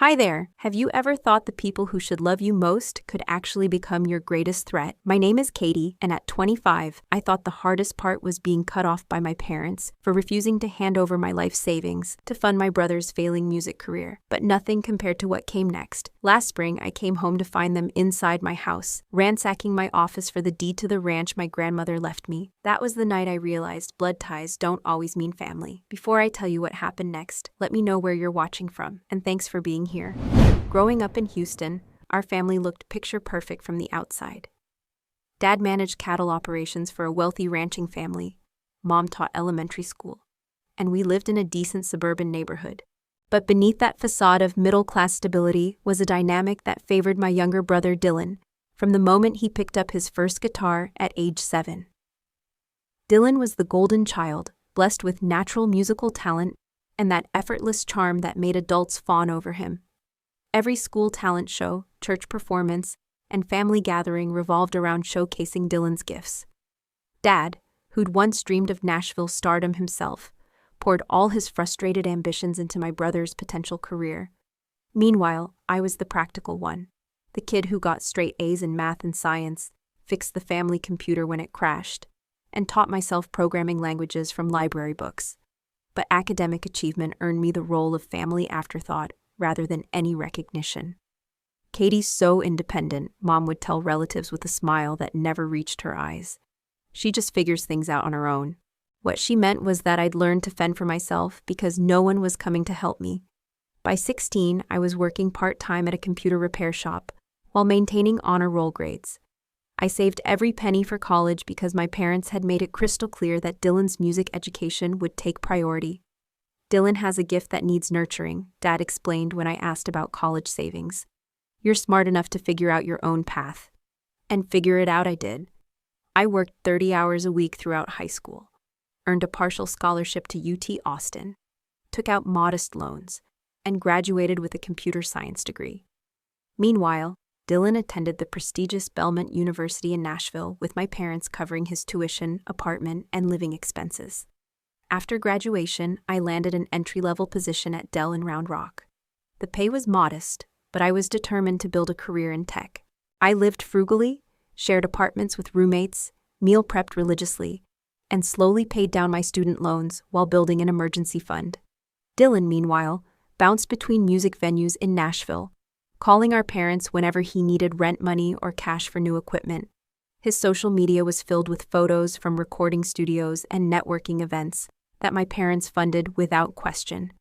Hi there. Have you ever thought the people who should love you most could actually become your greatest threat? My name is Katie, and at 25, I thought the hardest part was being cut off by my parents for refusing to hand over my life savings to fund my brother's failing music career. But nothing compared to what came next. Last spring, I came home to find them inside my house, ransacking my office for the deed to the ranch my grandmother left me. That was the night I realized blood ties don't always mean family. Before I tell you what happened next, let me know where you're watching from, and thanks for being here. Growing up in Houston, our family looked picture perfect from the outside. Dad managed cattle operations for a wealthy ranching family. Mom taught elementary school. And we lived in a decent suburban neighborhood. But beneath that facade of middle-class stability was a dynamic that favored my younger brother Dylan from the moment he picked up his first guitar at age 7. Dylan was the golden child, blessed with natural musical talent and that effortless charm that made adults fawn over him. Every school talent show, church performance, and family gathering revolved around showcasing Dylan's gifts. Dad, who'd once dreamed of Nashville stardom himself, poured all his frustrated ambitions into my brother's potential career. Meanwhile, I was the practical one, the kid who got straight A's in math and science, fixed the family computer when it crashed, and taught myself programming languages from library books. But academic achievement earned me the role of family afterthought rather than any recognition. Katie's so independent, Mom would tell relatives with a smile that never reached her eyes. She just figures things out on her own. What she meant was that I'd learned to fend for myself because no one was coming to help me. By 16, I was working part-time at a computer repair shop while maintaining honor roll grades. I saved every penny for college because my parents had made it crystal clear that Dylan's music education would take priority. Dylan has a gift that needs nurturing, Dad explained when I asked about college savings. You're smart enough to figure out your own path. And figure it out I did. I worked 30 hours a week throughout high school, earned a partial scholarship to UT Austin, took out modest loans, and graduated with a computer science degree. Meanwhile, Dylan attended the prestigious Belmont University in Nashville with my parents covering his tuition, apartment, and living expenses. After graduation, I landed an entry-level position at Dell in Round Rock. The pay was modest, but I was determined to build a career in tech. I lived frugally, shared apartments with roommates, meal prepped religiously, and slowly paid down my student loans while building an emergency fund. Dylan, meanwhile, bounced between music venues in Nashville, calling our parents whenever he needed rent money or cash for new equipment. His social media was filled with photos from recording studios and networking events that my parents funded without question.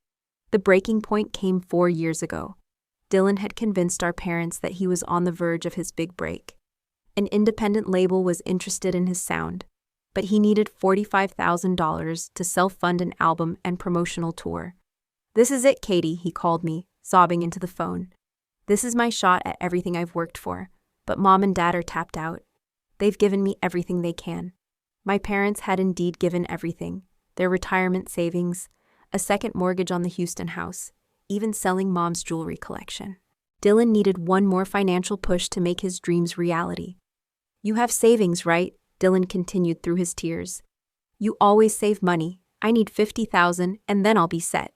The breaking point came 4 years ago. Dylan had convinced our parents that he was on the verge of his big break. An independent label was interested in his sound, but he needed $45,000 to self-fund an album and promotional tour. "This is it, Katie," he called me, sobbing into the phone. "This is my shot at everything I've worked for, but Mom and Dad are tapped out. They've given me everything they can." My parents had indeed given everything: their retirement savings, a second mortgage on the Houston house, even selling Mom's jewelry collection. Dylan needed one more financial push to make his dreams reality. "You have savings, right?" Dylan continued through his tears. "You always save money. I need $50,000 and then I'll be set.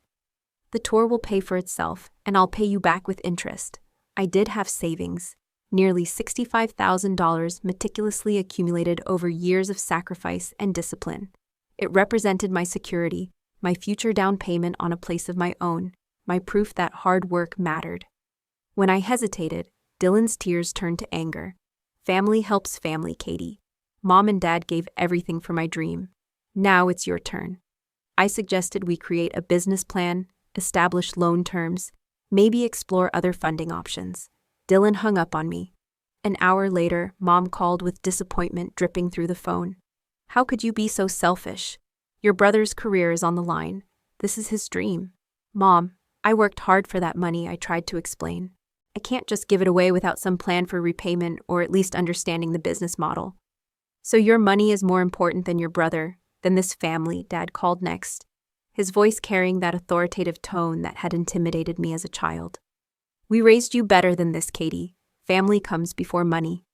The tour will pay for itself, and I'll pay you back with interest." I did have savings, nearly $65,000 meticulously accumulated over years of sacrifice and discipline. It represented my security, my future down payment on a place of my own, my proof that hard work mattered. When I hesitated, Dylan's tears turned to anger. "Family helps family, Katie. Mom and Dad gave everything for my dream. Now it's your turn." I suggested we create a business plan, establish loan terms, maybe explore other funding options. Dylan hung up on me. An hour later, Mom called with disappointment dripping through the phone. "How could you be so selfish? Your brother's career is on the line. This is his dream." "Mom, I worked hard for that money," I tried to explain. "I can't just give it away without some plan for repayment or at least understanding the business model." "So your money is more important than your brother, than this family," Dad called next, his voice carrying that authoritative tone that had intimidated me as a child. "We raised you better than this, Katie. Family comes before money."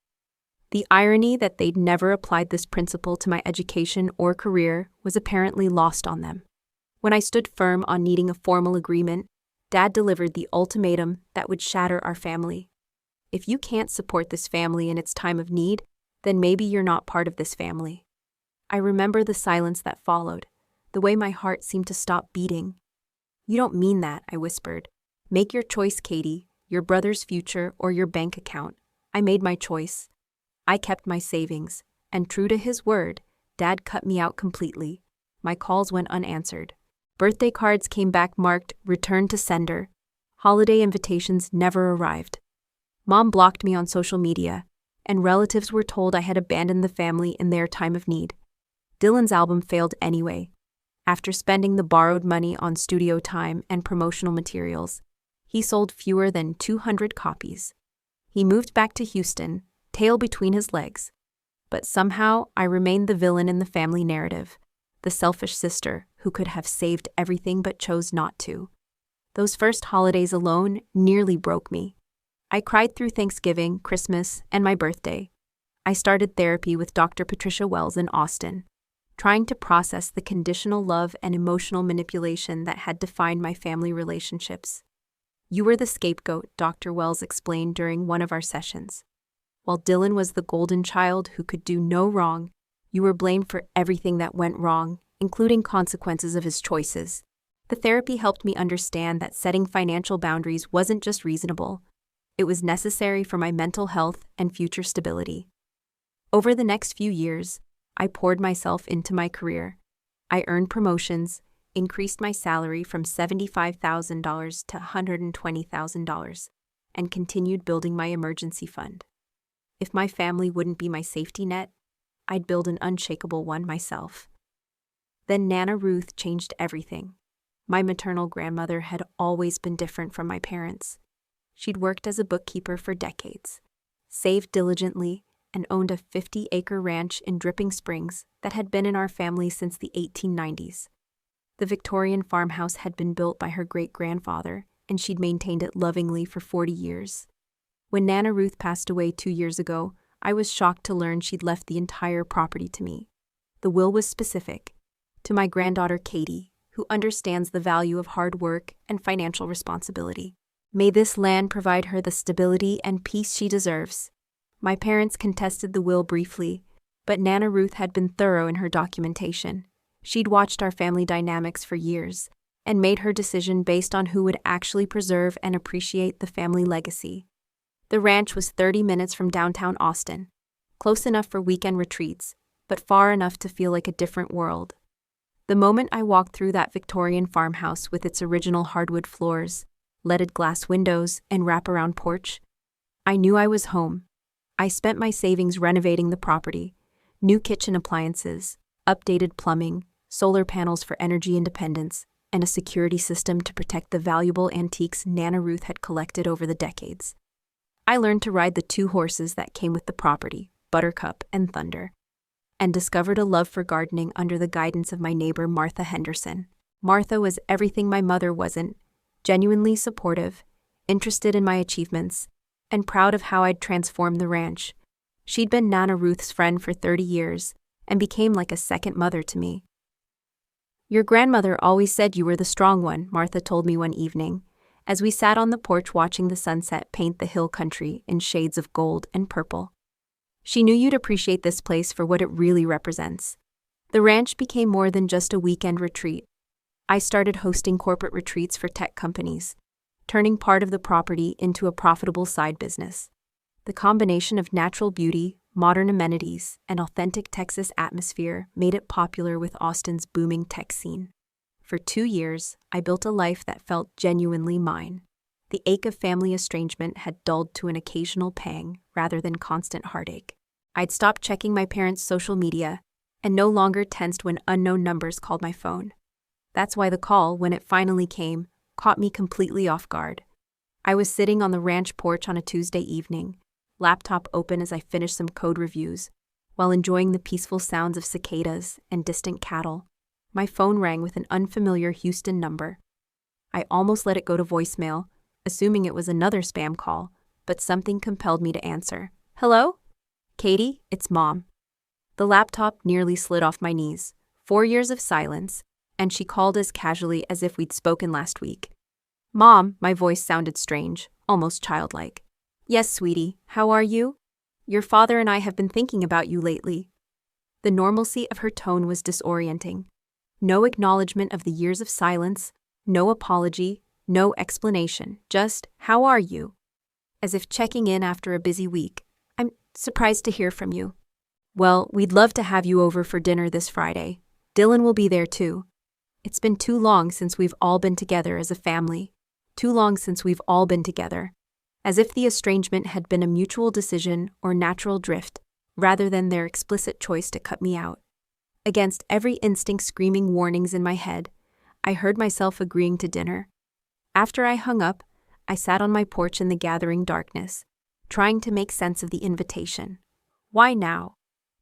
The irony that they'd never applied this principle to my education or career was apparently lost on them. When I stood firm on needing a formal agreement, Dad delivered the ultimatum that would shatter our family. If you can't support this family in its time of need, then maybe you're not part of this family. I remember the silence that followed, the way my heart seemed to stop beating. You don't mean that, I whispered. Make your choice, Katie, your brother's future or your bank account. I made my choice. I kept my savings, and true to his word, Dad cut me out completely. My calls went unanswered. Birthday cards came back marked "Return to Sender." Holiday invitations never arrived. Mom blocked me on social media, and relatives were told I had abandoned the family in their time of need. Dylan's album failed anyway. After spending the borrowed money on studio time and promotional materials, he sold fewer than 200 copies. He moved back to Houston, tail between his legs. But somehow, I remained the villain in the family narrative, the selfish sister who could have saved everything but chose not to. Those first holidays alone nearly broke me. I cried through Thanksgiving, Christmas, and my birthday. I started therapy with Dr. Patricia Wells in Austin, trying to process the conditional love and emotional manipulation that had defined my family relationships. You were the scapegoat, Dr. Wells explained during one of our sessions. While Dylan was the golden child who could do no wrong, you were blamed for everything that went wrong, including consequences of his choices. The therapy helped me understand that setting financial boundaries wasn't just reasonable. It was necessary for my mental health and future stability. Over the next few years, I poured myself into my career. I earned promotions, increased my salary from $75,000 to $120,000, and continued building my emergency fund. If my family wouldn't be my safety net, I'd build an unshakable one myself. Then Nana Ruth changed everything. My maternal grandmother had always been different from my parents. She'd worked as a bookkeeper for decades, saved diligently, and owned a 50-acre ranch in Dripping Springs that had been in our family since the 1890s. The Victorian farmhouse had been built by her great-grandfather, and she'd maintained it lovingly for 40 years. When Nana Ruth passed away 2 years ago, I was shocked to learn she'd left the entire property to me. The will was specific, to my granddaughter Katie, who understands the value of hard work and financial responsibility. May this land provide her the stability and peace she deserves. My parents contested the will briefly, but Nana Ruth had been thorough in her documentation. She'd watched our family dynamics for years and made her decision based on who would actually preserve and appreciate the family legacy. The ranch was 30 minutes from downtown Austin, close enough for weekend retreats, but far enough to feel like a different world. The moment I walked through that Victorian farmhouse with its original hardwood floors, leaded glass windows, and wraparound porch, I knew I was home. I spent my savings renovating the property, new kitchen appliances, updated plumbing, solar panels for energy independence, and a security system to protect the valuable antiques Nana Ruth had collected over the decades. I learned to ride the 2 horses that came with the property, Buttercup and Thunder, and discovered a love for gardening under the guidance of my neighbor Martha Henderson. Martha was everything my mother wasn't, genuinely supportive, interested in my achievements, and proud of how I'd transformed the ranch. She'd been Nana Ruth's friend for 30 years and became like a second mother to me. Your grandmother always said you were the strong one, Martha told me one evening, as we sat on the porch watching the sunset paint the hill country in shades of gold and purple. She knew you'd appreciate this place for what it really represents. The ranch became more than just a weekend retreat. I started hosting corporate retreats for tech companies, turning part of the property into a profitable side business. The combination of natural beauty, modern amenities, and authentic Texas atmosphere made it popular with Austin's booming tech scene. For 2 years, I built a life that felt genuinely mine. The ache of family estrangement had dulled to an occasional pang rather than constant heartache. I'd stopped checking my parents' social media and no longer tensed when unknown numbers called my phone. That's why the call, when it finally came, caught me completely off guard. I was sitting on the ranch porch on a Tuesday evening, laptop open as I finished some code reviews, while enjoying the peaceful sounds of cicadas and distant cattle. My phone rang with an unfamiliar Houston number. I almost let it go to voicemail, assuming it was another spam call, but something compelled me to answer. Hello? Katie, it's Mom. The laptop nearly slid off my knees. 4 years of silence, and she called as casually as if we'd spoken last week. Mom, my voice sounded strange, almost childlike. Yes, sweetie, how are you? Your father and I have been thinking about you lately. The normalcy of her tone was disorienting. No acknowledgement of the years of silence, no apology, no explanation, just, how are you? As if checking in after a busy week. I'm surprised to hear from you. Well, we'd love to have you over for dinner this Friday. Dylan will be there too. It's been too long since we've all been together as a family. Too long since we've all been together. As if the estrangement had been a mutual decision or natural drift, rather than their explicit choice to cut me out. Against every instinct screaming warnings in my head, I heard myself agreeing to dinner. After I hung up, I sat on my porch in the gathering darkness, trying to make sense of the invitation. Why now?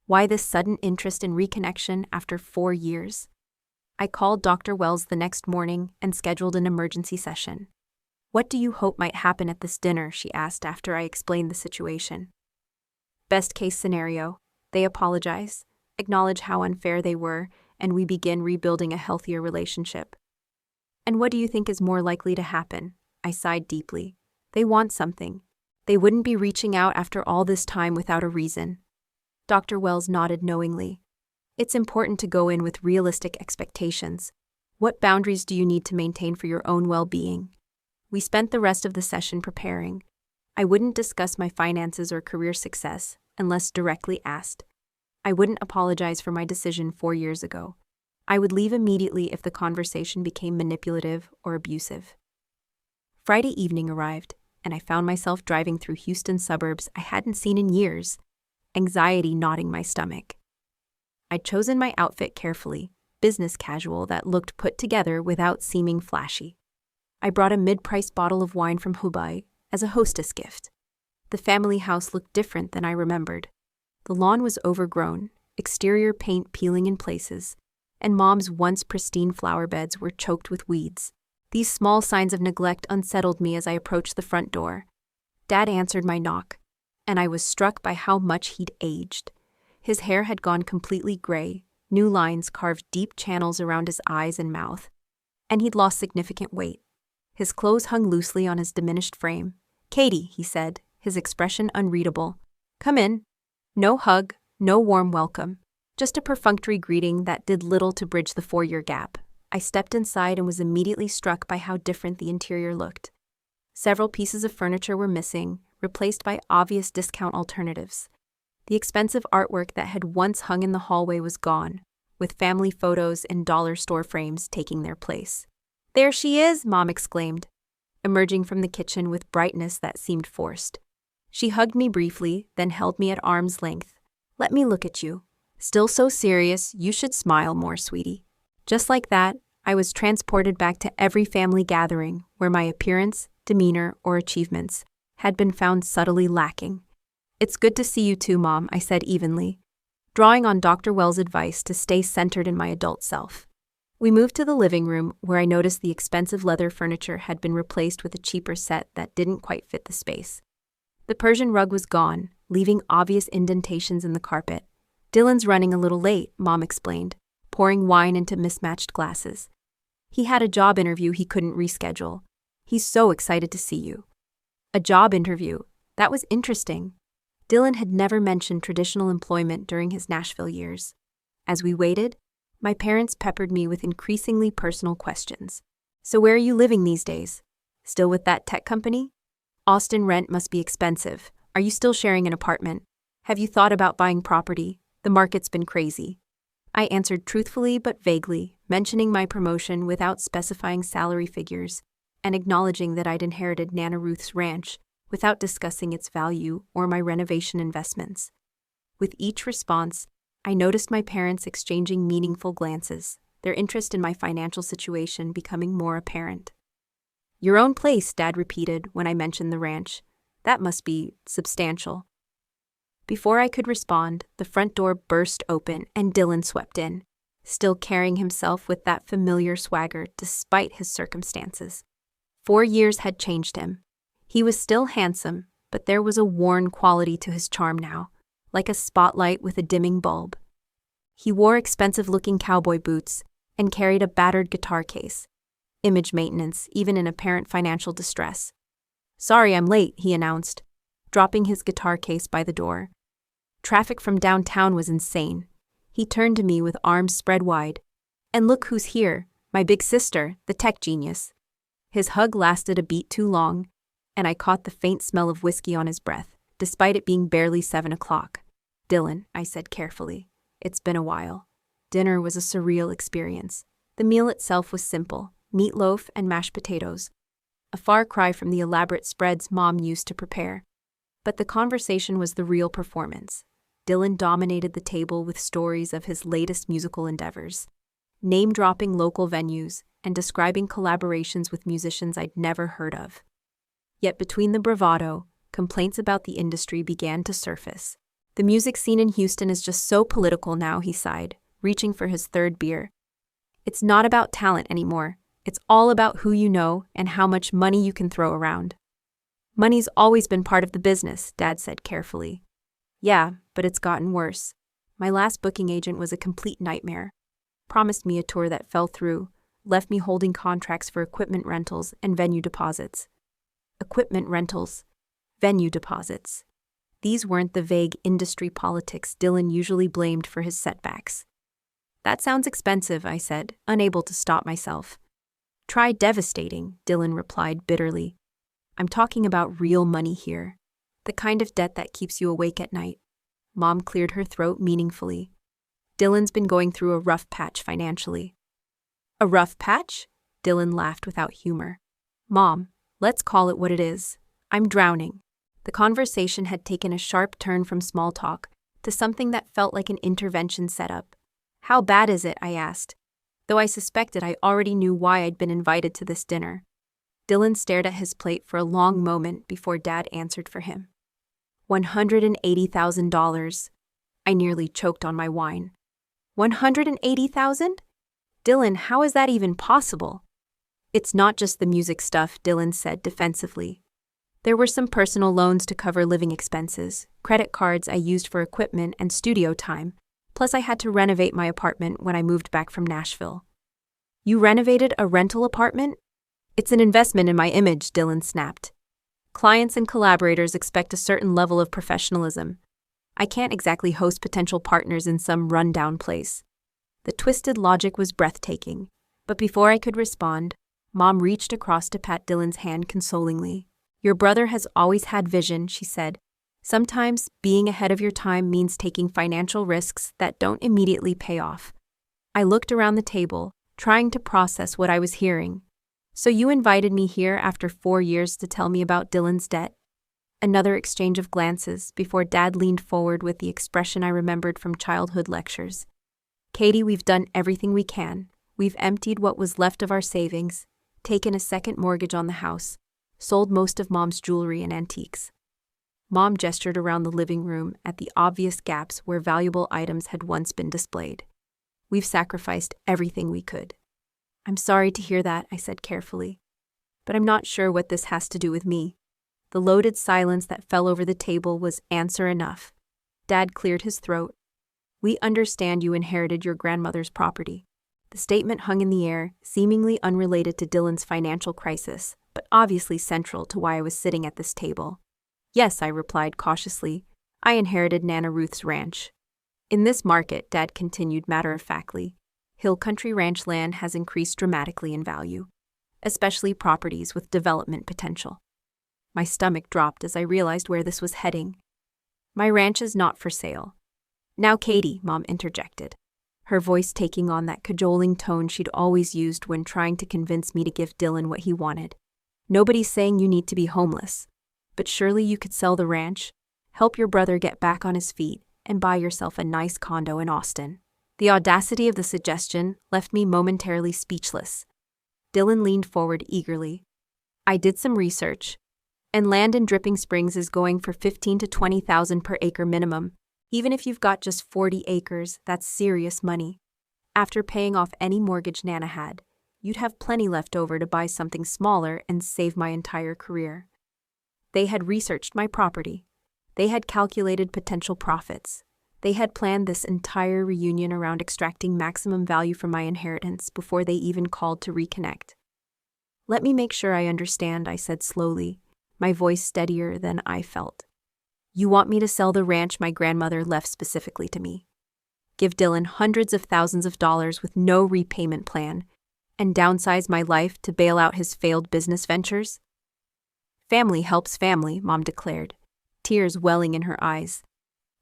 Why this sudden interest in reconnection after 4 years? I called Dr. Wells the next morning and scheduled an emergency session. What do you hope might happen at this dinner? She asked after I explained the situation. Best case scenario, they apologize, acknowledge how unfair they were, and we begin rebuilding a healthier relationship. And what do you think is more likely to happen? I sighed deeply. They want something. They wouldn't be reaching out after all this time without a reason. Dr. Wells nodded knowingly. It's important to go in with realistic expectations. What boundaries do you need to maintain for your own well-being? We spent the rest of the session preparing. I wouldn't discuss my finances or career success unless directly asked. I wouldn't apologize for my decision 4 years ago. I would leave immediately if the conversation became manipulative or abusive. Friday evening arrived, and I found myself driving through Houston suburbs I hadn't seen in years, anxiety knotting my stomach. I'd chosen my outfit carefully, business casual that looked put together without seeming flashy. I brought a mid-priced bottle of wine from Hubei as a hostess gift. The family house looked different than I remembered. The lawn was overgrown, exterior paint peeling in places, and Mom's once pristine flower beds were choked with weeds. These small signs of neglect unsettled me as I approached the front door. Dad answered my knock, and I was struck by how much he'd aged. His hair had gone completely gray, new lines carved deep channels around his eyes and mouth, and he'd lost significant weight. His clothes hung loosely on his diminished frame. "Katie," he said, his expression unreadable. "Come in." No hug, no warm welcome, just a perfunctory greeting that did little to bridge the 4-year gap. I stepped inside and was immediately struck by how different the interior looked. Several pieces of furniture were missing, replaced by obvious discount alternatives. The expensive artwork that had once hung in the hallway was gone, with family photos and dollar store frames taking their place. "There she is," Mom exclaimed, emerging from the kitchen with brightness that seemed forced. She hugged me briefly, then held me at arm's length. "Let me look at you. Still so serious, you should smile more, sweetie." Just like that, I was transported back to every family gathering where my appearance, demeanor, or achievements had been found subtly lacking. "It's good to see you too, Mom," I said evenly, drawing on Dr. Wells' advice to stay centered in my adult self. We moved to the living room, where I noticed the expensive leather furniture had been replaced with a cheaper set that didn't quite fit the space. The Persian rug was gone, leaving obvious indentations in the carpet. "Dylan's running a little late," Mom explained, pouring wine into mismatched glasses. "He had a job interview he couldn't reschedule. He's so excited to see you." A job interview. That was interesting. Dylan had never mentioned traditional employment during his Nashville years. As we waited, my parents peppered me with increasingly personal questions. "So where are you living these days? Still with that tech company? Austin rent must be expensive. Are you still sharing an apartment? Have you thought about buying property? The market's been crazy." I answered truthfully but vaguely, mentioning my promotion without specifying salary figures, and acknowledging that I'd inherited Nana Ruth's ranch without discussing its value or my renovation investments. With each response, I noticed my parents exchanging meaningful glances, their interest in my financial situation becoming more apparent. "Your own place," Dad repeated when I mentioned the ranch. "That must be substantial." Before I could respond, the front door burst open and Dylan swept in, still carrying himself with that familiar swagger despite his circumstances. 4 years had changed him. He was still handsome, but there was a worn quality to his charm now, like a spotlight with a dimming bulb. He wore expensive-looking cowboy boots and carried a battered guitar case. image maintenance, even in apparent financial distress. "Sorry I'm late," he announced, dropping his guitar case by the door. Traffic from downtown was insane. He turned to me with arms spread wide. "And look who's here, my big sister, the tech genius." His hug lasted a beat too long, and I caught the faint smell of whiskey on his breath, despite it being barely 7 o'clock. "Dylan," I said carefully, "it's been a while." Dinner was a surreal experience. The meal itself was simple: meatloaf and mashed potatoes, a far cry from the elaborate spreads Mom used to prepare. But the conversation was the real performance. Dylan dominated the table with stories of his latest musical endeavors, name-dropping local venues and describing collaborations with musicians I'd never heard of. Yet between the bravado, complaints about the industry began to surface. "The music scene in Houston is just so political now," he sighed, reaching for his third beer. "It's not about talent anymore. It's all about who you know and how much money you can throw around." "Money's always been part of the business," Dad said carefully. "Yeah, but it's gotten worse. My last booking agent was a complete nightmare. Promised me a tour that fell through, left me holding contracts for equipment rentals and venue deposits." Equipment rentals, venue deposits. These weren't the vague industry politics Dylan usually blamed for his setbacks. "That sounds expensive," I said, unable to stop myself. "Try devastating," Dylan replied bitterly. "I'm talking about real money here. The kind of debt that keeps you awake at night." Mom cleared her throat meaningfully. "Dylan's been going through a rough patch financially." "A rough patch?" Dylan laughed without humor. "Mom, let's call it what it is. I'm drowning." The conversation had taken a sharp turn from small talk to something that felt like an intervention setup. "How bad is it?" I asked, though I suspected I already knew why I'd been invited to this dinner. Dylan stared at his plate for a long moment before Dad answered for him. $180,000. I nearly choked on my wine. $180,000? Dylan, how is that even possible? "It's not just the music stuff," Dylan said defensively. "There were some personal loans to cover living expenses, credit cards I used for equipment and studio time, plus I had to renovate my apartment when I moved back from Nashville." "You renovated a rental apartment?" "It's an investment in my image," Dylan snapped. "Clients and collaborators expect a certain level of professionalism. I can't exactly host potential partners in some rundown place." The twisted logic was breathtaking, but before I could respond, Mom reached across to pat Dylan's hand consolingly. "Your brother has always had vision," she said. "Sometimes being ahead of your time means taking financial risks that don't immediately pay off." I looked around the table, trying to process what I was hearing. "So you invited me here after 4 years to tell me about Dylan's debt?" Another exchange of glances before Dad leaned forward with the expression I remembered from childhood lectures. "Katie, we've done everything we can. We've emptied what was left of our savings, taken a second mortgage on the house, sold most of Mom's jewelry and antiques." Mom gestured around the living room at the obvious gaps where valuable items had once been displayed. "We've sacrificed everything we could." "I'm sorry to hear that," I said carefully. "But I'm not sure what this has to do with me." The loaded silence that fell over the table was answer enough. Dad cleared his throat. "We understand you inherited your grandmother's property." The statement hung in the air, seemingly unrelated to Dylan's financial crisis, but obviously central to why I was sitting at this table. "Yes," I replied cautiously. "I inherited Nana Ruth's ranch." "In this market," Dad continued matter-of-factly, "hill country ranch land has increased dramatically in value, especially properties with development potential." My stomach dropped as I realized where this was heading. "My ranch is not for sale." "Now, Katie," Mom interjected, her voice taking on that cajoling tone she'd always used when trying to convince me to give Dylan what he wanted. "Nobody's saying you need to be homeless, but surely you could sell the ranch, help your brother get back on his feet, and buy yourself a nice condo in Austin." The audacity of the suggestion left me momentarily speechless. Dylan leaned forward eagerly. "I did some research, and land in Dripping Springs is going for $15,000 to $20,000 per acre minimum. Even if you've got just 40 acres, that's serious money. After paying off any mortgage Nana had, you'd have plenty left over to buy something smaller and save my entire career." They had researched my property. They had calculated potential profits. They had planned this entire reunion around extracting maximum value from my inheritance before they even called to reconnect. Let me make sure I understand, I said slowly, my voice steadier than I felt. You want me to sell the ranch my grandmother left specifically to me, give Dylan hundreds of thousands of dollars with no repayment plan, and downsize my life to bail out his failed business ventures? Family helps family, Mom declared, tears welling in her eyes.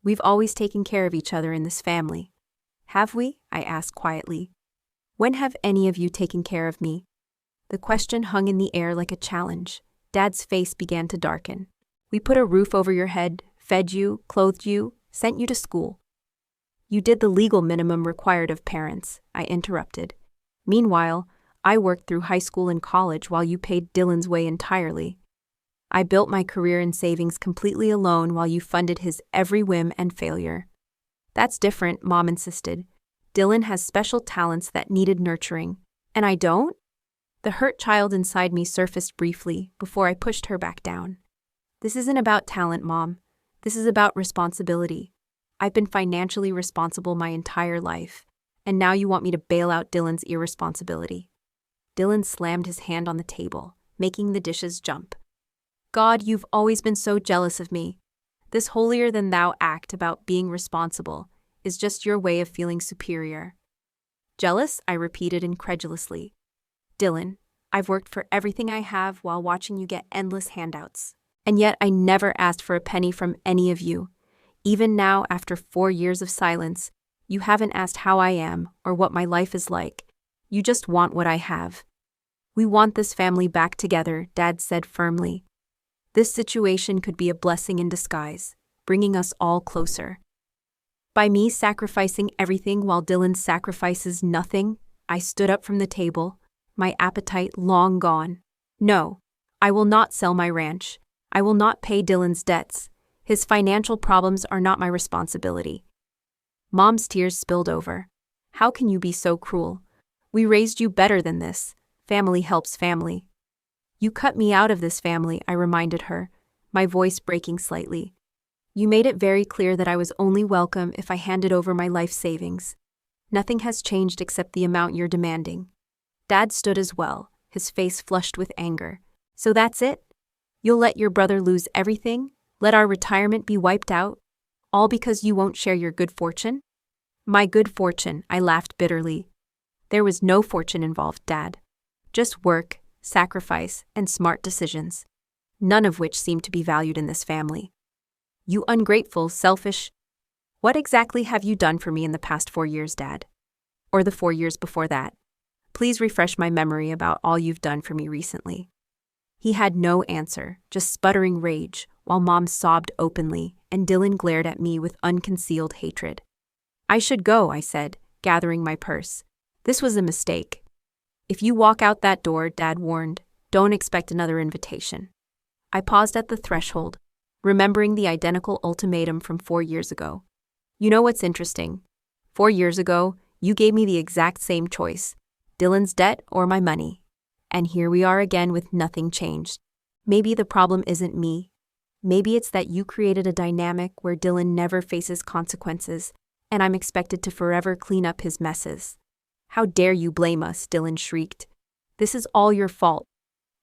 We've always taken care of each other in this family. Have we? I asked quietly. When have any of you taken care of me? The question hung in the air like a challenge. Dad's face began to darken. We put a roof over your head, fed you, clothed you, sent you to school. You did the legal minimum required of parents, I interrupted. Meanwhile, I worked through high school and college while you paid Dylan's way entirely. I built my career and savings completely alone while you funded his every whim and failure. That's different, Mom insisted. Dylan has special talents that needed nurturing, and I don't? The hurt child inside me surfaced briefly before I pushed her back down. This isn't about talent, Mom. This is about responsibility. I've been financially responsible my entire life, and now you want me to bail out Dylan's irresponsibility. Dylan slammed his hand on the table, making the dishes jump. God, you've always been so jealous of me. This holier-than-thou act about being responsible is just your way of feeling superior. Jealous? I repeated incredulously. Dylan, I've worked for everything I have while watching you get endless handouts. And yet I never asked for a penny from any of you. Even now, after 4 years of silence, you haven't asked how I am or what my life is like. You just want what I have. We want this family back together, Dad said firmly. This situation could be a blessing in disguise, bringing us all closer. By me sacrificing everything while Dylan sacrifices nothing, I stood up from the table, my appetite long gone. No, I will not sell my ranch. I will not pay Dylan's debts. His financial problems are not my responsibility. Mom's tears spilled over. How can you be so cruel? We raised you better than this. Family helps family. You cut me out of this family, I reminded her, my voice breaking slightly. You made it very clear that I was only welcome if I handed over my life savings. Nothing has changed except the amount you're demanding. Dad stood as well, his face flushed with anger. So that's it? You'll let your brother lose everything? Let our retirement be wiped out? All because you won't share your good fortune? My good fortune, I laughed bitterly. There was no fortune involved, Dad. Just work, sacrifice, and smart decisions. None of which seemed to be valued in this family. You ungrateful, selfish. What exactly have you done for me in the past 4 years, Dad? Or the 4 years before that? Please refresh my memory about all you've done for me recently. He had no answer, just sputtering rage, while Mom sobbed openly, and Dylan glared at me with unconcealed hatred. I should go, I said, gathering my purse. This was a mistake. If you walk out that door, Dad warned, don't expect another invitation. I paused at the threshold, remembering the identical ultimatum from 4 years ago. You know what's interesting? 4 years ago, you gave me the exact same choice, Dylan's debt or my money. And here we are again with nothing changed. Maybe the problem isn't me. Maybe it's that you created a dynamic where Dylan never faces consequences, and I'm expected to forever clean up his messes. How dare you blame us, Dylan shrieked. This is all your fault.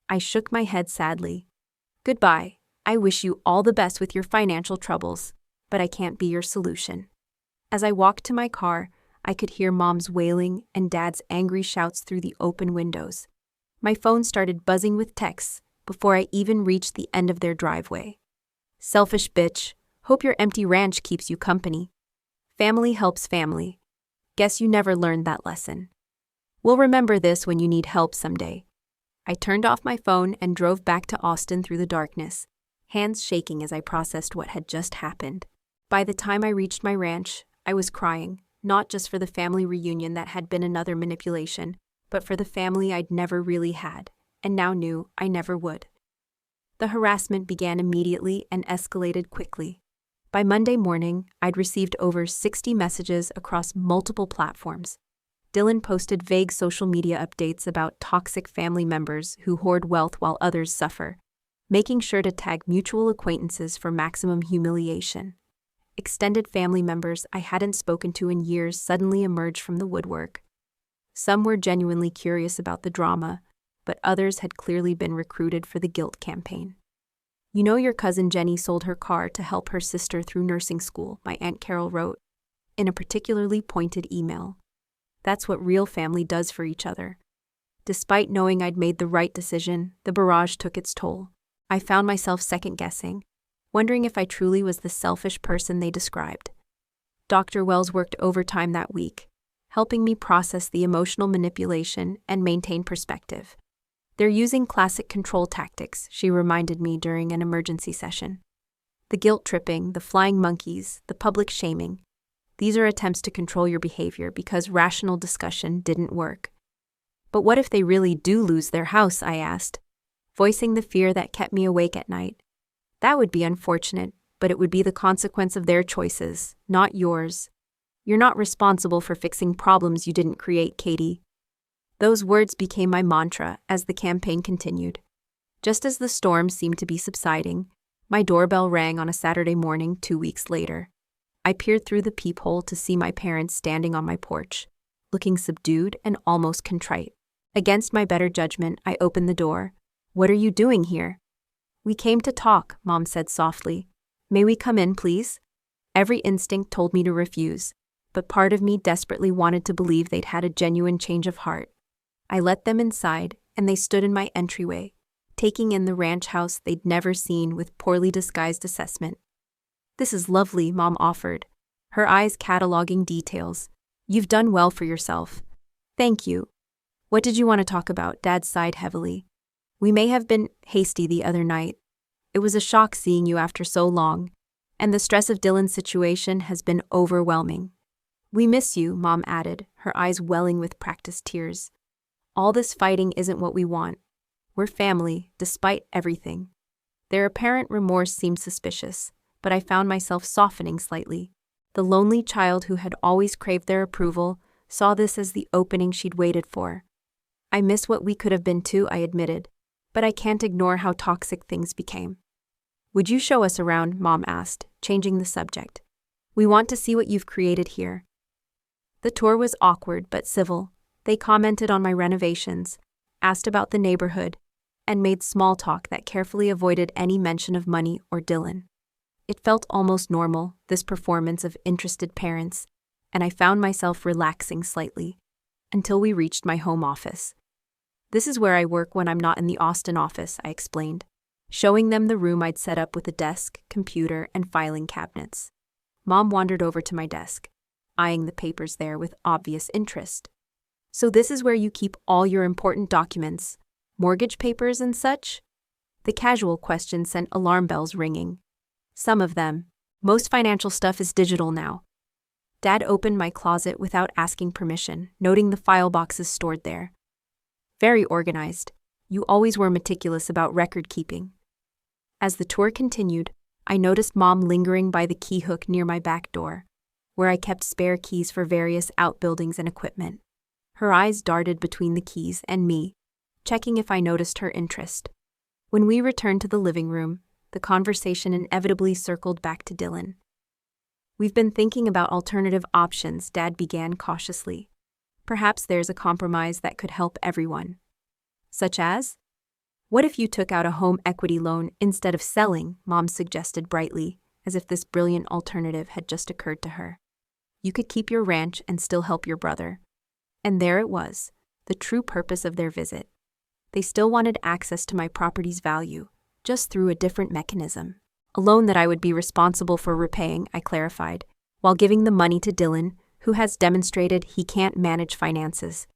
I shook my head sadly. Goodbye. I wish you all the best with your financial troubles, but I can't be your solution. As I walked to my car, I could hear Mom's wailing and Dad's angry shouts through the open windows. My phone started buzzing with texts before I even reached the end of their driveway. Selfish bitch, hope your empty ranch keeps you company. Family helps family. Guess you never learned that lesson. We'll remember this when you need help someday. I turned off my phone and drove back to Austin through the darkness, hands shaking as I processed what had just happened. By the time I reached my ranch, I was crying, not just for the family reunion that had been another manipulation, but for the family I'd never really had, and now knew I never would. The harassment began immediately and escalated quickly. By Monday morning, I'd received over 60 messages across multiple platforms. Dylan posted vague social media updates about toxic family members who hoard wealth while others suffer, making sure to tag mutual acquaintances for maximum humiliation. Extended family members I hadn't spoken to in years suddenly emerged from the woodwork. Some were genuinely curious about the drama, but others had clearly been recruited for the guilt campaign. "You know your cousin Jenny sold her car to help her sister through nursing school," my Aunt Carol wrote, in a particularly pointed email. "That's what real family does for each other." Despite knowing I'd made the right decision, the barrage took its toll. I found myself second-guessing, wondering if I truly was the selfish person they described. Dr. Wells worked overtime that week, helping me process the emotional manipulation and maintain perspective. "They're using classic control tactics," she reminded me during an emergency session. "The guilt-tripping, the flying monkeys, the public shaming. These are attempts to control your behavior because rational discussion didn't work." "But what if they really do lose their house?" I asked, voicing the fear that kept me awake at night. "That would be unfortunate, but it would be the consequence of their choices, not yours. You're not responsible for fixing problems you didn't create, Katie." Those words became my mantra as the campaign continued. Just as the storm seemed to be subsiding, my doorbell rang on a Saturday morning 2 weeks later. I peered through the peephole to see my parents standing on my porch, looking subdued and almost contrite. Against my better judgment, I opened the door. "What are you doing here?" "We came to talk," Mom said softly. "May we come in, please?" Every instinct told me to refuse, but part of me desperately wanted to believe they'd had a genuine change of heart. I let them inside, and they stood in my entryway, taking in the ranch house they'd never seen with poorly disguised assessment. "This is lovely," Mom offered, her eyes cataloging details. "You've done well for yourself." "Thank you." "What did you want to talk about?" Dad sighed heavily. "We may have been hasty the other night. It was a shock seeing you after so long, and the stress of Dylan's situation has been overwhelming." "We miss you," Mom added, her eyes welling with practiced tears. "All this fighting isn't what we want. We're family, despite everything." Their apparent remorse seemed suspicious, but I found myself softening slightly. The lonely child who had always craved their approval saw this as the opening she'd waited for. "I miss what we could have been too," I admitted, "but I can't ignore how toxic things became." "Would you show us around?" Mom asked, changing the subject. "We want to see what you've created here." The tour was awkward but civil. They commented on my renovations, asked about the neighborhood, and made small talk that carefully avoided any mention of money or Dylan. It felt almost normal, this performance of interested parents, and I found myself relaxing slightly, until we reached my home office. "This is where I work when I'm not in the Austin office," I explained, showing them the room I'd set up with a desk, computer, and filing cabinets. Mom wandered over to my desk, eyeing the papers there with obvious interest. "So this is where you keep all your important documents, mortgage papers and such?" The casual question sent alarm bells ringing. "Some of them. Most financial stuff is digital now." Dad opened my closet without asking permission, noting the file boxes stored there. "Very organized. You always were meticulous about record keeping." As the tour continued, I noticed Mom lingering by the key hook near my back door, where I kept spare keys for various outbuildings and equipment. Her eyes darted between the keys and me, checking if I noticed her interest. When we returned to the living room, the conversation inevitably circled back to Dylan. "We've been thinking about alternative options," Dad began cautiously. "Perhaps there's a compromise that could help everyone." "Such as?" "What if you took out a home equity loan instead of selling?" Mom suggested brightly, as if this brilliant alternative had just occurred to her. "You could keep your ranch and still help your brother." And there it was, the true purpose of their visit. They still wanted access to my property's value, just through a different mechanism. A loan that I would be responsible for repaying, I clarified, while giving the money to Dylan, who has demonstrated he can't manage finances.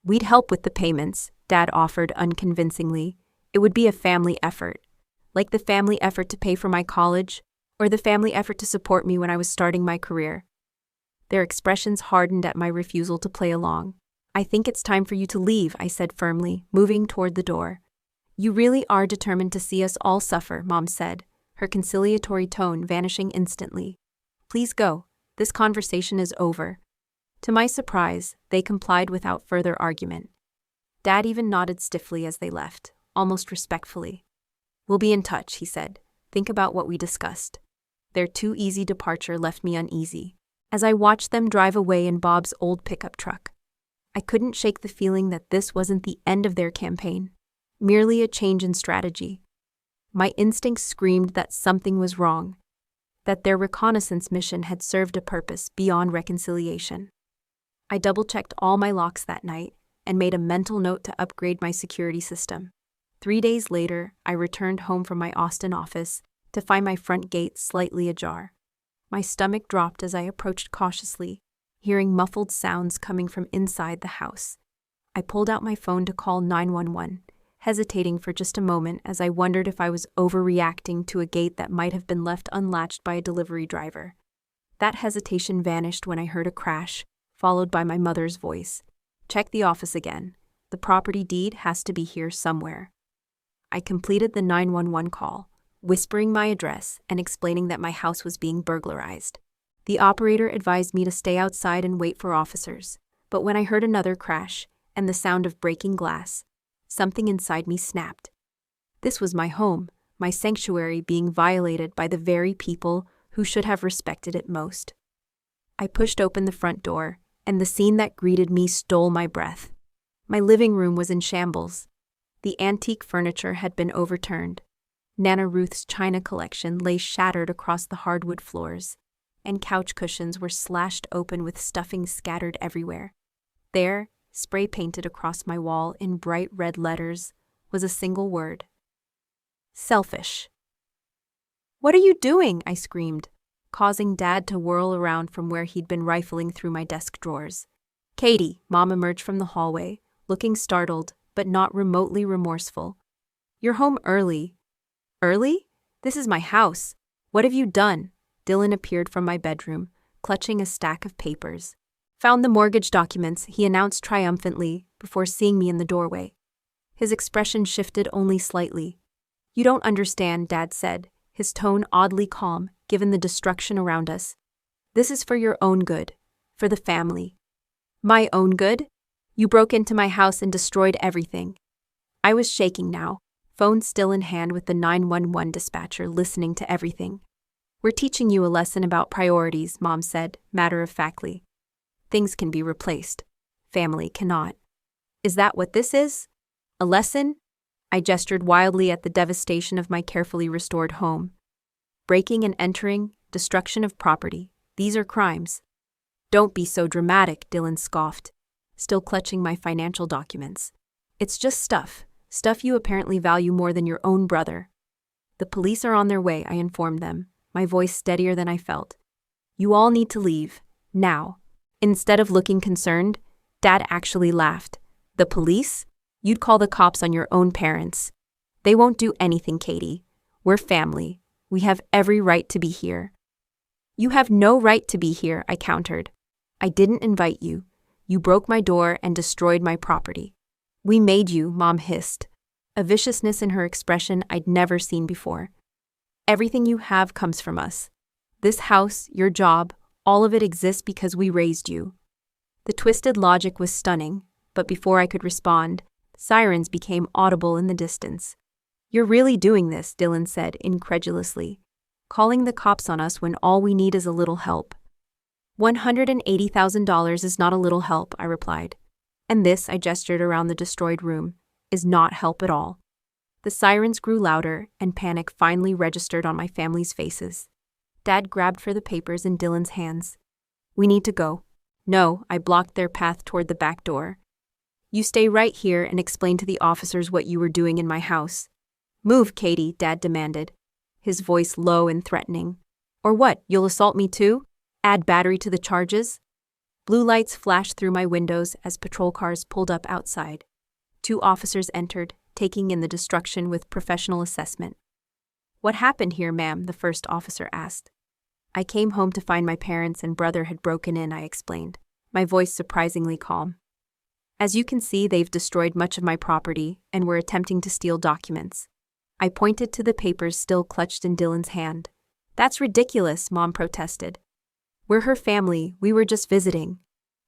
"We'd help with the payments," Dad offered unconvincingly. "It would be a family effort, like the family effort to pay for my college, or the family effort to support me when I was starting my career." Their expressions hardened at my refusal to play along. "I think it's time for you to leave," I said firmly, moving toward the door. "You really are determined to see us all suffer," Mom said, her conciliatory tone vanishing instantly. "Please go. This conversation is over." To my surprise, they complied without further argument. Dad even nodded stiffly as they left, almost respectfully. "We'll be in touch," he said. "Think about what we discussed." Their too easy departure left me uneasy, as I watched them drive away in Bob's old pickup truck. I couldn't shake the feeling that this wasn't the end of their campaign, merely a change in strategy. My instincts screamed that something was wrong, that their reconnaissance mission had served a purpose beyond reconciliation. I double-checked all my locks that night and made a mental note to upgrade my security system. 3 days later, I returned home from my Austin office to find my front gate slightly ajar. My stomach dropped as I approached cautiously, hearing muffled sounds coming from inside the house. I pulled out my phone to call 911, hesitating for just a moment as I wondered if I was overreacting to a gate that might have been left unlatched by a delivery driver. That hesitation vanished when I heard a crash, followed by my mother's voice. "Check the office again. The property deed has to be here somewhere." I completed the 911 call, whispering my address and explaining that my house was being burglarized. The operator advised me to stay outside and wait for officers, but when I heard another crash and the sound of breaking glass, something inside me snapped. This was my home, my sanctuary being violated by the very people who should have respected it most. I pushed open the front door, and the scene that greeted me stole my breath. My living room was in shambles. The antique furniture had been overturned. Nana Ruth's china collection lay shattered across the hardwood floors, and couch cushions were slashed open with stuffing scattered everywhere. There, spray painted across my wall in bright red letters, was a single word: selfish. "What are you doing?" I screamed, causing Dad to whirl around from where he'd been rifling through my desk drawers. "Katie," Mom emerged from the hallway, looking startled but not remotely remorseful. "You're home early." "Early? This is my house. What have you done?" Dylan appeared from my bedroom, clutching a stack of papers. "Found the mortgage documents," he announced triumphantly before seeing me in the doorway. His expression shifted only slightly. "You don't understand," Dad said, his tone oddly calm given the destruction around us. "This is for your own good, for the family." "My own good? You broke into my house and destroyed everything." I was shaking now, phone still in hand with the 911 dispatcher listening to everything. "We're teaching you a lesson about priorities," Mom said, matter-of-factly. "Things can be replaced. Family cannot." "Is that what this is? A lesson?" I gestured wildly at the devastation of my carefully restored home. "Breaking and entering, destruction of property. These are crimes." "Don't be so dramatic," Dylan scoffed, still clutching my financial documents. "It's just stuff you apparently value more than your own brother." "The police are on their way," I informed them, my voice steadier than I felt. "You all need to leave. Now." Instead of looking concerned, Dad actually laughed. "The police? You'd call the cops on your own parents." "They won't do anything, Katie. We're family. We have every right to be here." "You have no right to be here," I countered. "I didn't invite you. You broke my door and destroyed my property." "We made you," Mom hissed, a viciousness in her expression I'd never seen before. "Everything you have comes from us. This house, your job, all of it exists because we raised you." The twisted logic was stunning, but before I could respond, sirens became audible in the distance. "You're really doing this," Dylan said incredulously, "calling the cops on us when all we need is a little help." $180,000 is not a little help, I replied. "And this," I gestured around the destroyed room, "is not help at all." The sirens grew louder, and panic finally registered on my family's faces. Dad grabbed for the papers in Dylan's hands. "We need to go." "No," I blocked their path toward the back door. "You stay right here and explain to the officers what you were doing in my house." "Move, Katie," Dad demanded, his voice low and threatening. "Or what, you'll assault me too? Add battery to the charges?" Blue lights flashed through my windows as patrol cars pulled up outside. 2 officers entered, taking in the destruction with professional assessment. "What happened here, ma'am?" the first officer asked. "I came home to find my parents and brother had broken in," I explained, my voice surprisingly calm. "As you can see, they've destroyed much of my property and were attempting to steal documents." I pointed to the papers still clutched in Dylan's hand. "That's ridiculous," Mom protested. "We're her family, we were just visiting."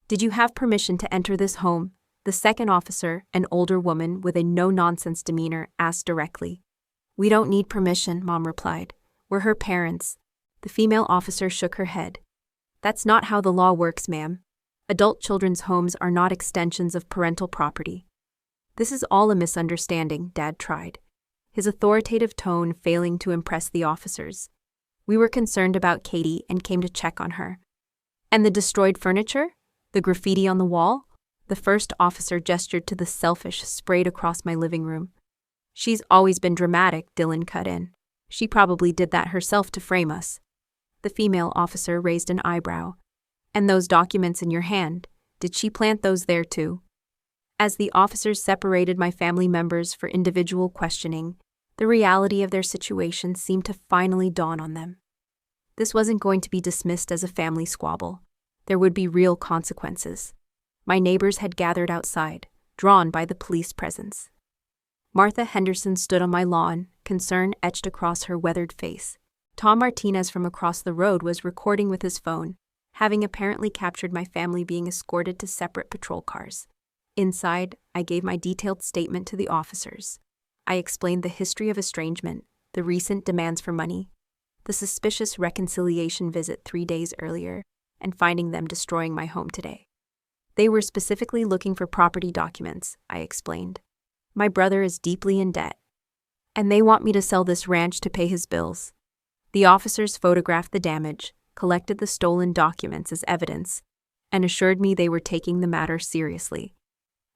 "Did you have permission to enter this home?" the second officer, an older woman with a no-nonsense demeanor, asked directly. "We don't need permission," Mom replied. "We're her parents." The female officer shook her head. "That's not how the law works, ma'am. Adult children's homes are not extensions of parental property." "This is all a misunderstanding," Dad tried, his authoritative tone failing to impress the officers. "We were concerned about Katie and came to check on her." "And the destroyed furniture? The graffiti on the wall?" The first officer gestured to the selfish sprayed across my living room. "She's always been dramatic," Dylan cut in. "She probably did that herself to frame us." The female officer raised an eyebrow. "And those documents in your hand, did she plant those there too?" As the officers separated my family members for individual questioning, the reality of their situation seemed to finally dawn on them. This wasn't going to be dismissed as a family squabble. There would be real consequences. My neighbors had gathered outside, drawn by the police presence. Martha Henderson stood on my lawn, concern etched across her weathered face. Tom Martinez from across the road was recording with his phone, having apparently captured my family being escorted to separate patrol cars. Inside, I gave my detailed statement to the officers. I explained the history of estrangement, the recent demands for money, the suspicious reconciliation visit 3 days earlier, and finding them destroying my home today. They were specifically looking for property documents, I explained. My brother is deeply in debt, and they want me to sell this ranch to pay his bills. The officers photographed the damage, collected the stolen documents as evidence, and assured me they were taking the matter seriously.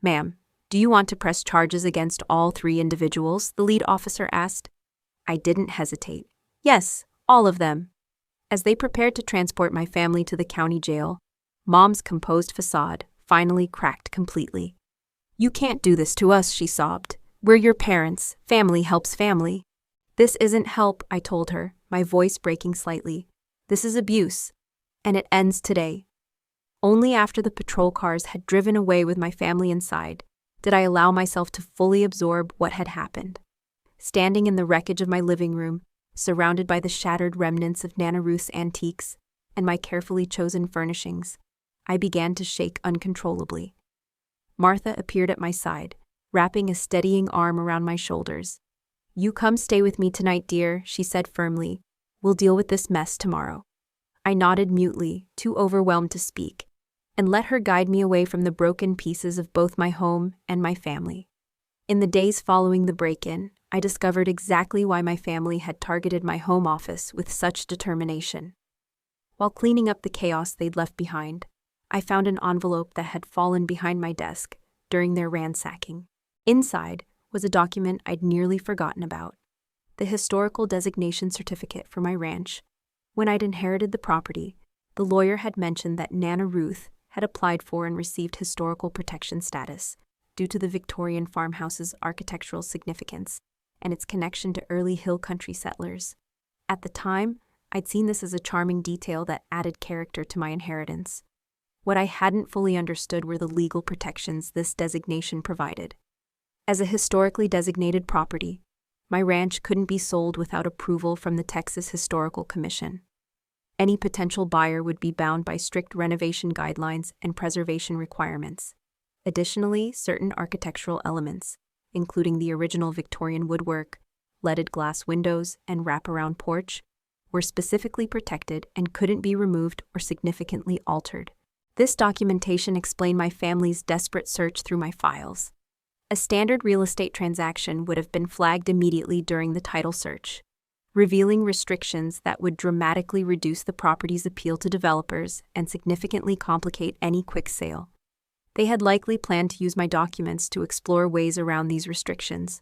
"Ma'am, do you want to press charges against all 3 individuals?" the lead officer asked. I didn't hesitate. "Yes, all of them." As they prepared to transport my family to the county jail, Mom's composed facade finally cracked completely. "You can't do this to us," she sobbed. "We're your parents. Family helps family." "This isn't help," I told her, my voice breaking slightly. "This is abuse. And it ends today." Only after the patrol cars had driven away with my family inside did I allow myself to fully absorb what had happened. Standing in the wreckage of my living room, surrounded by the shattered remnants of Nana Ruth's antiques and my carefully chosen furnishings, I began to shake uncontrollably. Martha appeared at my side, wrapping a steadying arm around my shoulders. "You come stay with me tonight, dear," she said firmly. "We'll deal with this mess tomorrow." I nodded mutely, too overwhelmed to speak, and let her guide me away from the broken pieces of both my home and my family. In the days following the break-in, I discovered exactly why my family had targeted my home office with such determination. While cleaning up the chaos they'd left behind, I found an envelope that had fallen behind my desk during their ransacking. Inside was a document I'd nearly forgotten about: the historical designation certificate for my ranch. When I'd inherited the property, the lawyer had mentioned that Nana Ruth had applied for and received historical protection status due to the Victorian farmhouse's architectural significance and its connection to early hill country settlers. At the time, I'd seen this as a charming detail that added character to my inheritance. What I hadn't fully understood were the legal protections this designation provided. As a historically designated property, my ranch couldn't be sold without approval from the Texas Historical Commission. Any potential buyer would be bound by strict renovation guidelines and preservation requirements. Additionally, certain architectural elements, including the original Victorian woodwork, leaded glass windows, and wraparound porch, were specifically protected and couldn't be removed or significantly altered. This documentation explained my family's desperate search through my files. A standard real estate transaction would have been flagged immediately during the title search, revealing restrictions that would dramatically reduce the property's appeal to developers and significantly complicate any quick sale. They had likely planned to use my documents to explore ways around these restrictions,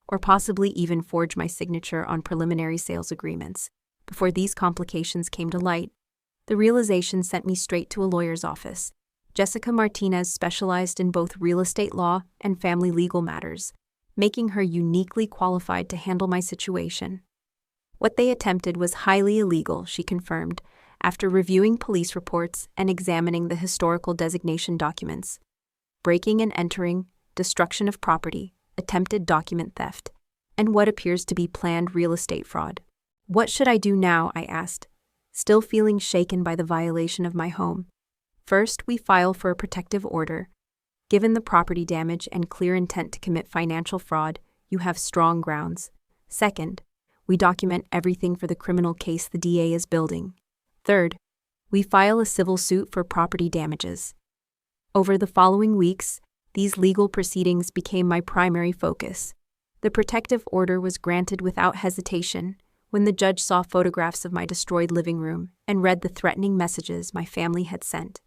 or possibly even forge my signature on preliminary sales agreements. Before these complications came to light, the realization sent me straight to a lawyer's office. Jessica Martinez specialized in both real estate law and family legal matters, making her uniquely qualified to handle my situation. What they attempted was highly illegal, she confirmed, after reviewing police reports and examining the historical designation documents. Breaking and entering, destruction of property, attempted document theft, and what appears to be planned real estate fraud. "What should I do now?" I asked, still feeling shaken by the violation of my home. "First, we file for a protective order. Given the property damage and clear intent to commit financial fraud, you have strong grounds. Second, we document everything for the criminal case the DA is building. Third, we file a civil suit for property damages." Over the following weeks, These legal proceedings became my primary focus. The protective order was granted without hesitation when the judge saw photographs of my destroyed living room and read the threatening messages my family had sent.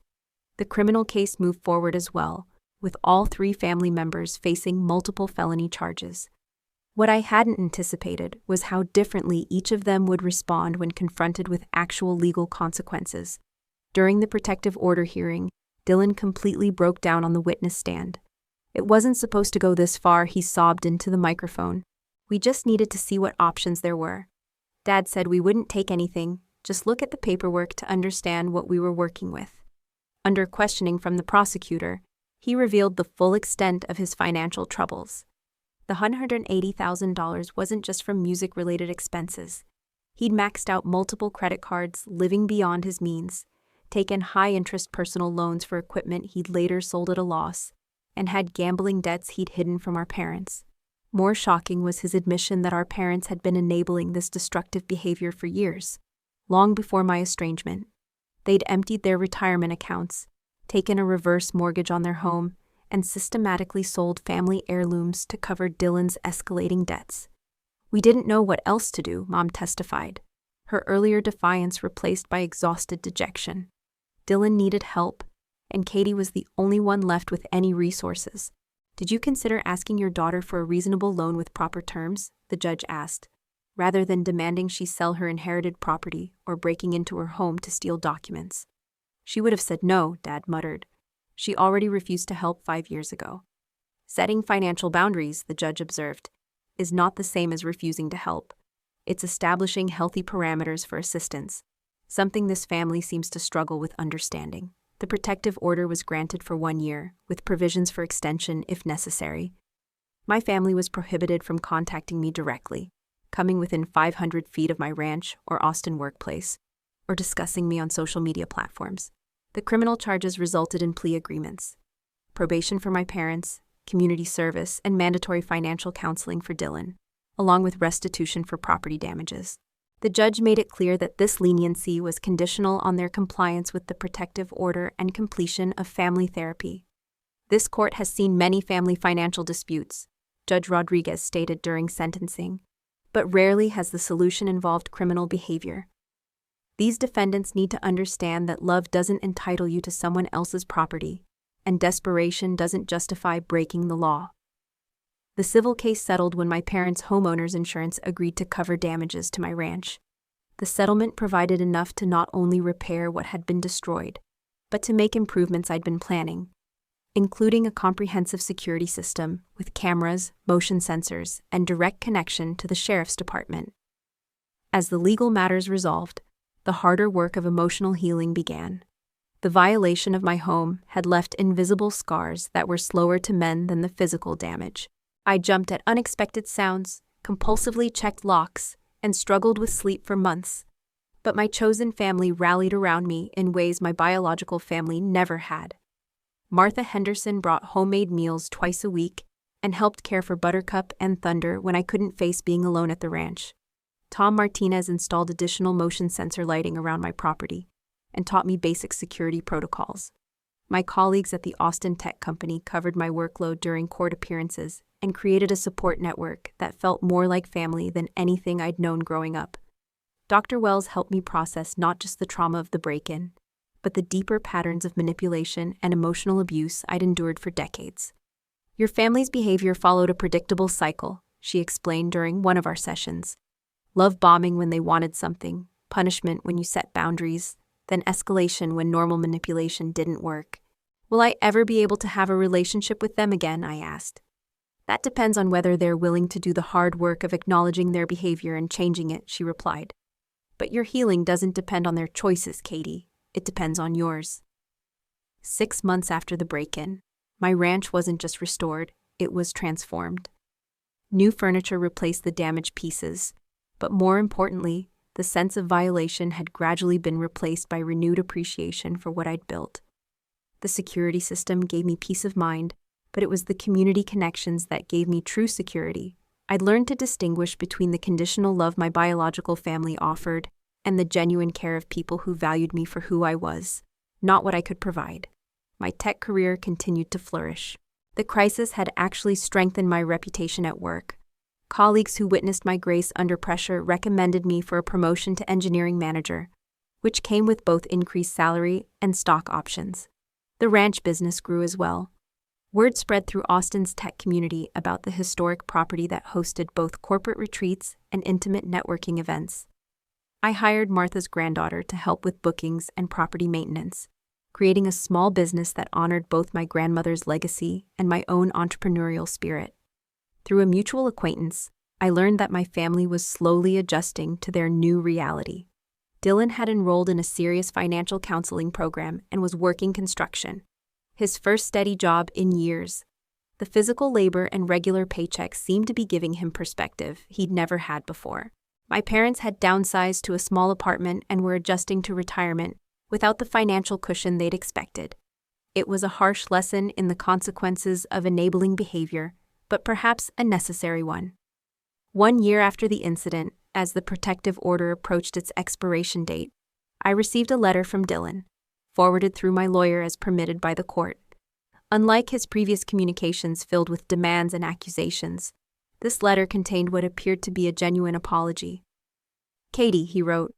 The criminal case moved forward as well, with all 3 family members facing multiple felony charges. What I hadn't anticipated was how differently each of them would respond when confronted with actual legal consequences. During the protective order hearing, Dylan completely broke down on the witness stand. "It wasn't supposed to go this far," he sobbed into the microphone. "We just needed to see what options there were. Dad said we wouldn't take anything, just look at the paperwork to understand what we were working with." Under questioning from the prosecutor, he revealed the full extent of his financial troubles. The $180,000 wasn't just from music-related expenses. He'd maxed out multiple credit cards, living beyond his means, taken high-interest personal loans for equipment he'd later sold at a loss, and had gambling debts he'd hidden from our parents. More shocking was his admission that our parents had been enabling this destructive behavior for years, long before my estrangement. They'd emptied their retirement accounts, taken a reverse mortgage on their home, and systematically sold family heirlooms to cover Dylan's escalating debts. "We didn't know what else to do," Mom testified, her earlier defiance replaced by exhausted dejection. Dylan needed help, and Katie was the only one left with any resources. "Did you consider asking your daughter for a reasonable loan with proper terms?" the judge asked, rather than demanding she sell her inherited property or breaking into her home to steal documents. "She would have said no," Dad muttered. "She already refused to help 5 years ago." "Setting financial boundaries," the judge observed, "is not the same as refusing to help. It's establishing healthy parameters for assistance, something this family seems to struggle with understanding." The protective order was granted for 1 year, with provisions for extension if necessary. My family was prohibited from contacting me directly, coming within 500 feet of my ranch or Austin workplace, or discussing me on social media platforms. The criminal charges resulted in plea agreements: probation for my parents, community service, and mandatory financial counseling for Dylan, along with restitution for property damages. The judge made it clear that this leniency was conditional on their compliance with the protective order and completion of family therapy. "This court has seen many family financial disputes," Judge Rodriguez stated during sentencing, "but rarely has the solution involved criminal behavior. These defendants need to understand that love doesn't entitle you to someone else's property, and desperation doesn't justify breaking the law." The civil case settled when my parents' homeowners insurance agreed to cover damages to my ranch. The settlement provided enough to not only repair what had been destroyed, but to make improvements I'd been planning, including a comprehensive security system with cameras, motion sensors, and direct connection to the sheriff's department. As the legal matters resolved, the harder work of emotional healing began. The violation of my home had left invisible scars that were slower to mend than the physical damage. I jumped at unexpected sounds, compulsively checked locks, and struggled with sleep for months. But my chosen family rallied around me in ways my biological family never had. Martha Henderson brought homemade meals twice a week and helped care for Buttercup and Thunder when I couldn't face being alone at the ranch. Tom Martinez installed additional motion sensor lighting around my property and taught me basic security protocols. My colleagues at the Austin Tech Company covered my workload during court appearances and created a support network that felt more like family than anything I'd known growing up. Dr. Wells helped me process not just the trauma of the break-in, but the deeper patterns of manipulation and emotional abuse I'd endured for decades. "Your family's behavior followed a predictable cycle," she explained during one of our sessions. "Love bombing when they wanted something, punishment when you set boundaries, then escalation when normal manipulation didn't work." "Will I ever be able to have a relationship with them again?" I asked. "That depends on whether they're willing to do the hard work of acknowledging their behavior and changing it," she replied. "But your healing doesn't depend on their choices, Katie. It depends on yours." 6 months after the break-in, my ranch wasn't just restored, it was transformed. New furniture replaced the damaged pieces, but more importantly, the sense of violation had gradually been replaced by renewed appreciation for what I'd built. The security system gave me peace of mind, but it was the community connections that gave me true security. I'd learned to distinguish between the conditional love my biological family offered and the genuine care of people who valued me for who I was, not what I could provide. My tech career continued to flourish. The crisis had actually strengthened my reputation at work. Colleagues who witnessed my grace under pressure recommended me for a promotion to engineering manager, which came with both increased salary and stock options. The ranch business grew as well. Word spread through Austin's tech community about the historic property that hosted both corporate retreats and intimate networking events. I hired Martha's granddaughter to help with bookings and property maintenance, creating a small business that honored both my grandmother's legacy and my own entrepreneurial spirit. Through a mutual acquaintance, I learned that my family was slowly adjusting to their new reality. Dylan had enrolled in a serious financial counseling program and was working construction, his first steady job in years. The physical labor and regular paychecks seemed to be giving him perspective he'd never had before. My parents had downsized to a small apartment and were adjusting to retirement without the financial cushion they'd expected. It was a harsh lesson in the consequences of enabling behavior, but perhaps a necessary one. 1 year after the incident, as the protective order approached its expiration date, I received a letter from Dylan, forwarded through my lawyer as permitted by the court. Unlike his previous communications filled with demands and accusations, this letter contained what appeared to be a genuine apology. "Katie," he wrote,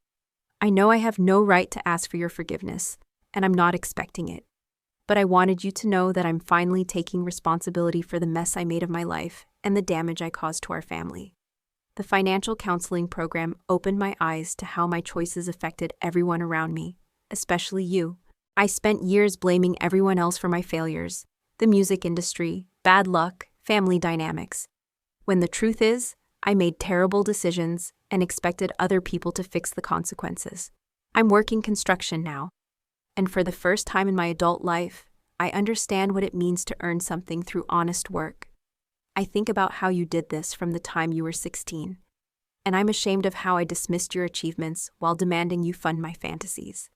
"I know I have no right to ask for your forgiveness, and I'm not expecting it. But I wanted you to know that I'm finally taking responsibility for the mess I made of my life and the damage I caused to our family. The financial counseling program opened my eyes to how my choices affected everyone around me, especially you. I spent years blaming everyone else for my failures, the music industry, bad luck, family dynamics. When the truth is, I made terrible decisions and expected other people to fix the consequences. I'm working construction now, and for the first time in my adult life, I understand what it means to earn something through honest work. I think about how you did this from the time you were 16, and I'm ashamed of how I dismissed your achievements while demanding you fund my fantasies.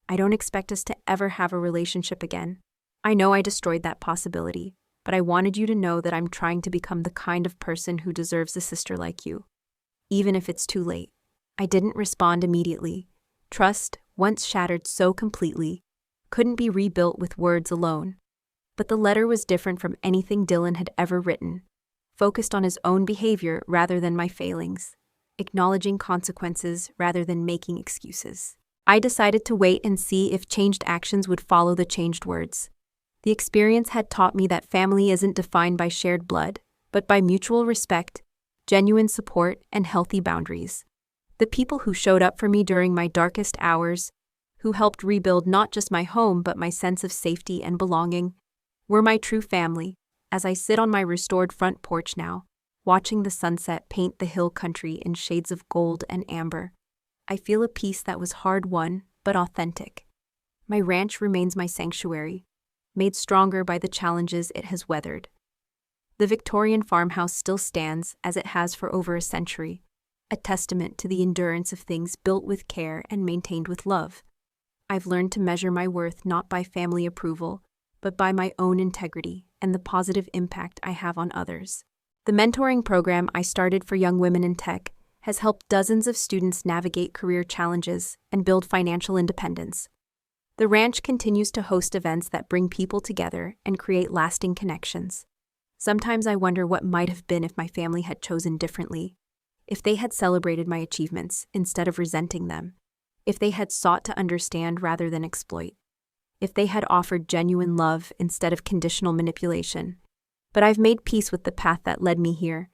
I don't expect us to ever have a relationship again. I know I destroyed that possibility, but I wanted you to know that I'm trying to become the kind of person who deserves a sister like you, even if it's too late." I didn't respond immediately. Trust, once shattered so completely, couldn't be rebuilt with words alone. But the letter was different from anything Dylan had ever written, focused on his own behavior rather than my failings, acknowledging consequences rather than making excuses. I decided to wait and see if changed actions would follow the changed words. The experience had taught me that family isn't defined by shared blood, but by mutual respect, genuine support, and healthy boundaries. The people who showed up for me during my darkest hours, who helped rebuild not just my home but my sense of safety and belonging, were my true family. As I sit on my restored front porch now, watching the sunset paint the hill country in shades of gold and amber, I feel a peace that was hard-won but authentic. My ranch remains my sanctuary, made stronger by the challenges it has weathered. The Victorian farmhouse still stands as it has for over a century, a testament to the endurance of things built with care and maintained with love. I've learned to measure my worth not by family approval, but by my own integrity and the positive impact I have on others. The mentoring program I started for young women in tech has helped dozens of students navigate career challenges and build financial independence. The ranch continues to host events that bring people together and create lasting connections. Sometimes I wonder what might have been if my family had chosen differently, if they had celebrated my achievements instead of resenting them, if they had sought to understand rather than exploit, if they had offered genuine love instead of conditional manipulation. But I've made peace with the path that led me here.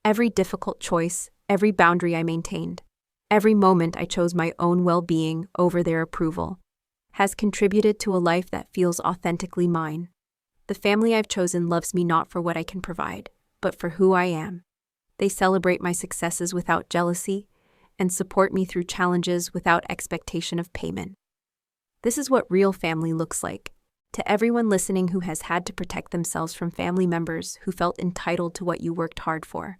Every difficult choice, every boundary I maintained, every moment I chose my own well-being over their approval, has contributed to a life that feels authentically mine. The family I've chosen loves me not for what I can provide, but for who I am. They celebrate my successes without jealousy and support me through challenges without expectation of payment. This is what real family looks like. To everyone listening who has had to protect themselves from family members who felt entitled to what you worked hard for,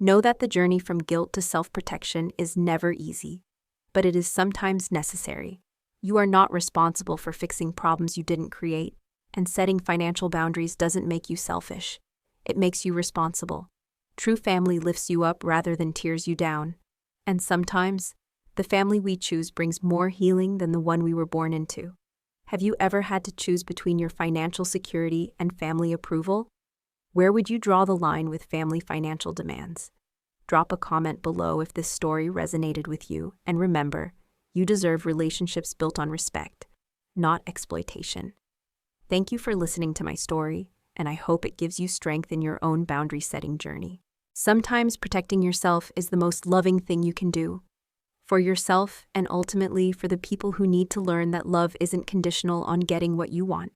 know that the journey from guilt to self-protection is never easy, but it is sometimes necessary. You are not responsible for fixing problems you didn't create, and setting financial boundaries doesn't make you selfish. It makes you responsible. True family lifts you up rather than tears you down. And sometimes, the family we choose brings more healing than the one we were born into. Have you ever had to choose between your financial security and family approval? Where would you draw the line with family financial demands? Drop a comment below if this story resonated with you, and remember, you deserve relationships built on respect, not exploitation. Thank you for listening to my story, and I hope it gives you strength in your own boundary-setting journey. Sometimes protecting yourself is the most loving thing you can do. For yourself and ultimately for the people who need to learn that love isn't conditional on getting what you want.